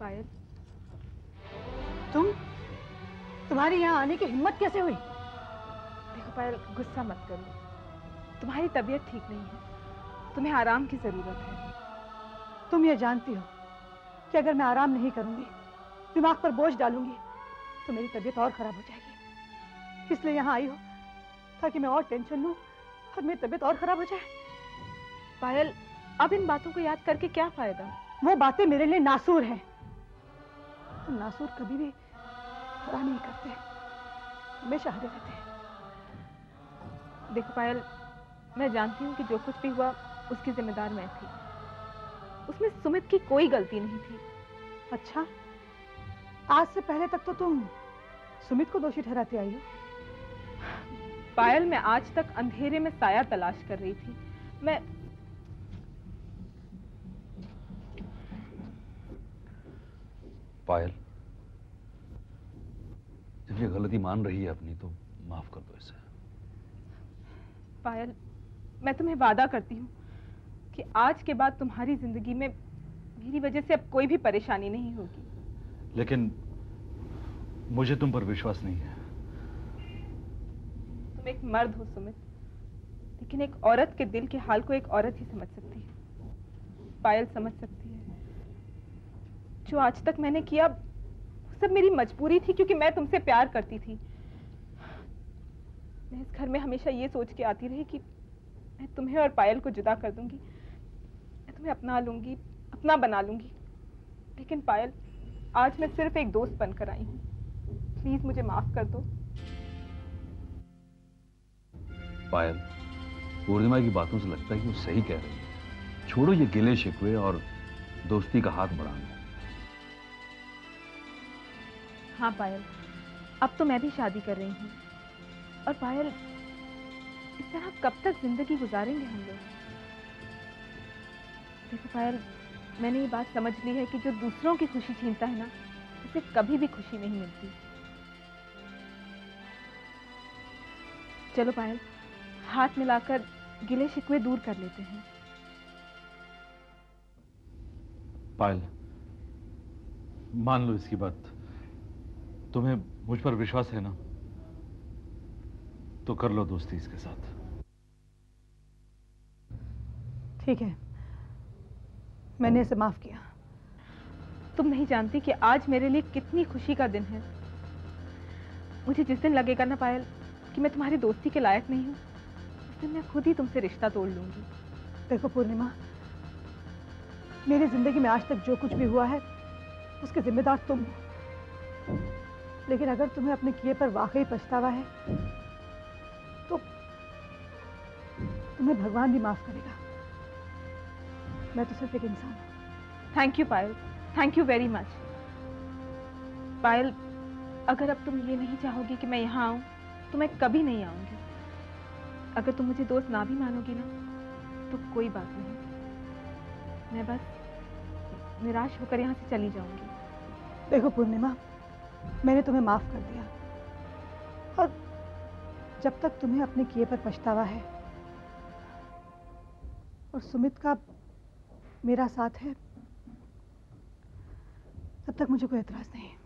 पायल, तुम्हारी यहाँ आने की हिम्मत कैसे हुई? देखो पायल, गुस्सा मत करो। तुम्हारी तबीयत ठीक नहीं है, तुम्हें आराम की जरूरत है। तुम ये जानती हो कि अगर मैं आराम नहीं करूंगी, दिमाग पर बोझ डालूंगी, तो मेरी तबीयत और खराब हो जाएगी। इसलिए यहाँ आई हो ताकि मैं और टेंशन लूं और मेरी तबीयत और खराब हो जाए। पायल, अब इन बातों को याद करके क्या फायदा? वो बातें मेरे लिए नासूर हैं। तो नासूर कभी भी बुरा नहीं करते, हमेशा हरे रहते हैं। देखो पायल, मैं जानती हूँ कि जो कुछ भी हुआ उसकी जिम्मेदार मैं थी। उसमें सुमित की कोई गलती नहीं थी। अच्छा, आज से पहले तक तो तुम सुमित को दोषी ठहराती आई हो। पायल, मैं आज तक अंधेरे में साया तलाश कर रही थी। मैं पायल, जब ये गलती मान रही है अपनी, तो माफ कर दो इसे। पायल, मैं तुम्हें वादा करती हूँ कि आज के बाद तुम्हारी जिंदगी में मेरी वजह से अब कोई भी परेशानी नहीं होगी। लेकिन मुझे तुम पर विश्वास नहीं है। तुम एक मर्द हो सुमित, लेकिन एक औरत के दिल के हाल को एक औरत ही समझ सकती है। पायल समझ सकती है। जो आज तक मैंने किया वो सब मेरी मजबूरी थी, क्योंकि मैं तुमसे प्यार करती थी। मैं इस घर में हमेशा ये सोच के आती रही कि मैं तुम्हें और पायल को जुदा कर दूंगी, मैं तुम्हें अपना लूंगी, अपना बना लूंगी। लेकिन पायल, आज मैं सिर्फ एक दोस्त बनकर आई हूँ। प्लीज मुझे माफ कर दो। पायल, पूर्णिमा की बातों से लगता है कि वो सही कह रही है। छोड़ो ये गिले शिकवे और दोस्ती का हाथ बढ़ाना। हाँ पायल, अब तो मैं भी शादी कर रही हूँ। और पायल, इस तरह कब तक जिंदगी गुजारेंगे हम लोग? देखो पायल, मैंने ये बात समझ ली है कि जो दूसरों की खुशी छीनता है ना, उसे कभी भी खुशी नहीं मिलती। चलो पायल, हाथ मिलाकर गिले शिकवे दूर कर लेते हैं। पायल, मान लो इसकी बात। तुम्हें मुझ पर विश्वास है ना? तो कर लो दोस्ती इसके साथ। ठीक है, मैंने इसे माफ किया। तुम नहीं जानती कि आज मेरे लिए कितनी खुशी का दिन है। मुझे जिस दिन लगेगा ना पायल कि मैं तुम्हारी दोस्ती के लायक नहीं हूँ, उस दिन मैं खुद ही तुमसे रिश्ता तोड़ लूंगी। देखो पूर्णिमा, मेरी जिंदगी में आज तक जो कुछ भी हुआ है उसके जिम्मेदार तुम हो। लेकिन अगर तुम्हें अपने किए पर वाकई पछतावा है तो तुम्हें भगवान भी माफ करेगा। मैं तो सिर्फ एक इंसान हूं। Thank you Payal, thank you very much. Payal, अगर अब तुम ये नहीं चाहोगी कि मैं यहाँ आऊं, तो मैं कभी नहीं आऊंगी। अगर तुम मुझे दोस्त ना भी मानोगी ना, तो कोई बात नहीं, मैं बस निराश होकर यहाँ से चली जाऊंगी। देखो पूर्णिमा, मैंने तुम्हें माफ कर दिया, और जब तक तुम्हें अपने किए पर पछतावा है और सुमित का मेरा साथ है, तब तक मुझे कोई एतराज नहीं है।